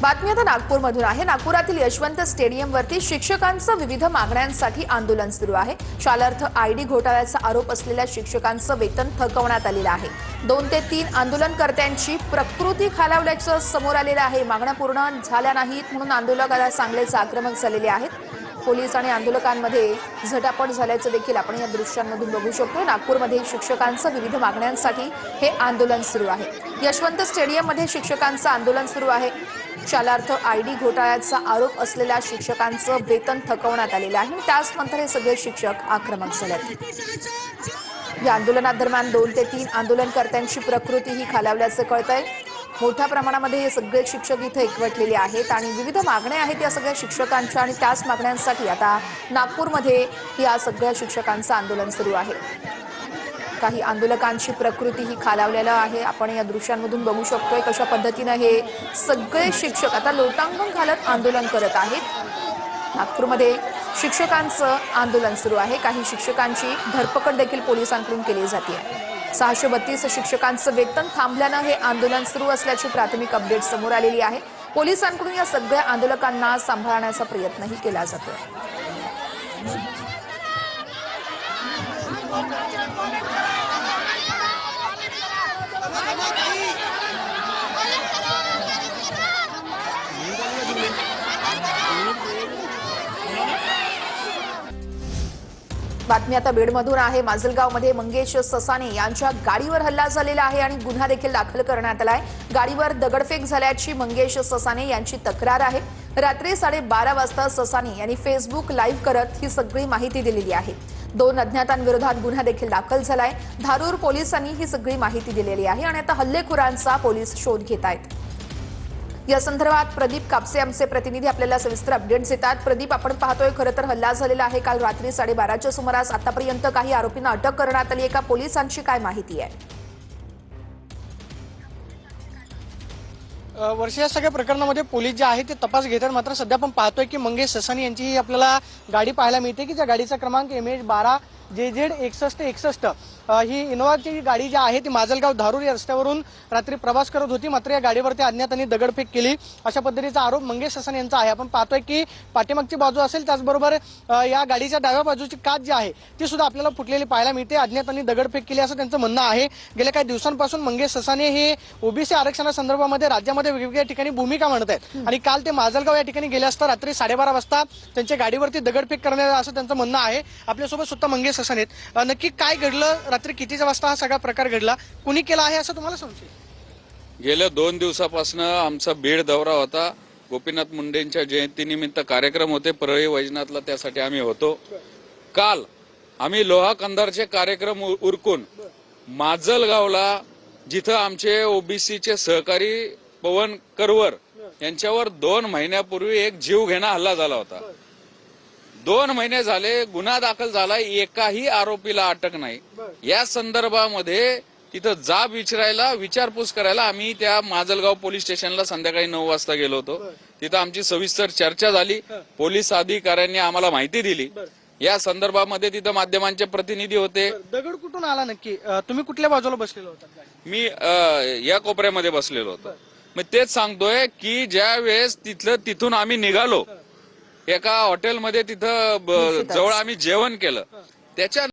बातमी आता नागपूरमधून आहे। नागपुरातील यशवंत स्टेडियमवरती शिक्षकांचं विविध मागण्यांसाठी आंदोलन सुरू आहे। शालार्थ आयडी घोटाळ्याचा आरोप असलेल्या शिक्षकांचं वेतन थकवण्यात आलेलं आहे। 2 ते 3 आंदोलनकर्त्यांची प्रकृती खालावल्याचं समोर आलेलं आहे। मागण्या पूर्ण झाल्या नाहीत म्हणून आंदोलकाला सांगलीचे आक्रमक झालेले आहेत। पोलीस आणि आंदोलकांमध्ये झटापट झाल्याचं देखील आपण या दृश्यांमधून बघू शकतो। नागपूरमध्ये शिक्षकांचं विविध मागण्यांसाठी हे आंदोलन सुरू आहे। यशवंत स्टेडियममध्ये शिक्षकांचं आंदोलन सुरू आहे। शालार्थ आयडी घोटाळ्याचा आरोप असलेल्या शिक्षकांचं वेतन थकवण्यात आलेलं आहे। त्यानंतर हे सगळे शिक्षक आक्रमक झालेत। या आंदोलनादरम्यान 2 ते 3 आंदोलनकर्त्यांची प्रकृती ही खालावल्याचं कळतंय। मोठ्या प्रमाणामध्ये हे सगळे शिक्षक इथे एकवटलेले आहेत आणि विविध मागण्या आहेत या सगळ्या शिक्षकांच्या आणि त्याच मागण्यांसाठी आता नागपूरमध्ये या सगळ्या शिक्षकांचं आंदोलन सुरू आहे। काही आंदोलकांची प्रकृती ही खालावलेली आहे। आपण या दृश्यांमधून बघू शकतोय कशा पद्धतीने हे सगळे शिक्षक आता लोटांगण घालत आंदोलन करत आहेत। नागपूरमध्ये शिक्षकांचं आंदोलन सुरू आहे। काही शिक्षकांची धरपकड देखील पोलिसांकडून केली जाते। 632 शिक्षकांचं वेतन थांबल्यानं हे आंदोलन सुरू असल्याची प्राथमिक अपडेट समोर आलेली आहे। पोलिसांकडून या सगळ्या आंदोलकांना सांभाळण्याचा प्रयत्नही केला जातोय। बातमी आता बीडमधून आहे। माजलगावमध्ये मंगेश ससाने यांच्या गाडीवर हल्ला झालेला आहे आणि गुन्हा देखील दाखल करण्यात आलाय। गाडीवर दगडफेक झाल्याची मंगेश ससाने यांची तक्रार आहे। रात्री 12:30 वाजता ससाने यांनी फेसबुक लाईव्ह करत ही सगळी माहिती दिलेली आहे। 2 अज्ञातांविरोधात गुन्हा देखील दाखल झालाय। धारूर पोलिसांनी ही सगळी माहिती दिलेली आहे आणि आता हल्लेखोरांचा पोलीस शोध घेत आहेत। या संदर्भात प्रदीप कापसे आमचे प्रतिनिधी आपल्याला सविस्तर अपडेट्स देतात। प्रदीप, आपण पाहतोय खरं तर हल्ला झालेला आहे काल रात्री 12:30च्या सुमारास। आतापर्यंत काही आरोपींना अटक करण्यात आली आहे का? पोलिसांची काय माहिती आहे? वर्ष या सगळ्या प्रकरणामध्ये पोलीस जे आहे ते तपास घेतात। मात्र सध्या आपण पाहतोय की मंगेश ससानी यांची ही आपल्याला गाडी पाहायला मिळते की ज्या गाडीचा क्रमांक MH12 JZ 6161 ही इनोवाची गाडी जी आहे ती माजलगाव धारूर या रस्त्यावरून रात्री प्रवास करत होती। मात्र या गाडीवरती अज्ञातांनी दगडफेक केली अशा पद्धतीचा आरोप मंगेश ससानी यांचा आहे। आपण पाहतोय की पाठीमागची बाजू असेल त्याचबरोबर या गाडीच्या डाव्या बाजूची काच जी आहे ती सुद्धा आपल्याला फुटलेली पाहायला मिळते। अज्ञातांनी दगडफेक केली असं त्यांचं म्हणणं आहे। गेल्या काही दिवसांपासून मंगेश ससानी हे ओबीसी आरक्षणासंदर्भामध्ये राज्यामध्ये वेगवेगळ्या ठिकाणी भूमिका मांडत आहेत आणि काल ते माजलगाव या ठिकाणी गेले असता रात्री 12:30 वाजता त्यांच्या गाडीवरती दगडफेक करण्यात असं त्यांचं म्हणणं आहे। आपल्यासोबत स्वतः मंगेश ससानी आहेत। नक्की काय घडलं? रात्री कितीच्या वाजता हा सगळा प्रकार घडला? कुणी केला आहे असं तुम्हाला संशय? गेल्या 2 दिवसापासून आमचा बीड दौरा होता। गोपीनाथ मुंडेंच्या जयंतीनिमित्त कार्यक्रम होते परळी वैजनाथला, त्यासाठी आम्ही होतो। काल आम्ही लोहा कंधारचे कार्यक्रम उरकून माजलगावला, जिथं आमचे ओबीसीचे सहकारी पवन करवर यांच्यावर 2 महिन्यापूर्वी एक जीवघेणा हल्ला झाला होता। 2 महिने झाले, गुन्हा दाखल झाला, एकाही आरोपीला अटक नाही। या संदर्भामध्ये तिथं जाब विचारायला, विचारपूस करायला आम्ही त्या माजलगाव पोलीस स्टेशनला संध्याकाळी 9 वाजता गेलो होतो। तिथं आमची सविस्तर चर्चा झाली। पोलीस अधिकाऱ्यांनी आम्हाला माहिती दिली। या संदर्भामध्ये तिथं माध्यमांचे प्रतिनिधी होते। दगड कुठून आला नक्की? तुम्ही कुठल्या बाजूला बसलेला होता? मी या कोपऱ्यामध्ये बसलेलो होतो। मग तेच सांगतोय की ज्या वेळेस तिथून आम्ही निघालो, एका हॉटेलमध्ये तिथं जवळ आम्ही जेवण केलं, त्याच्या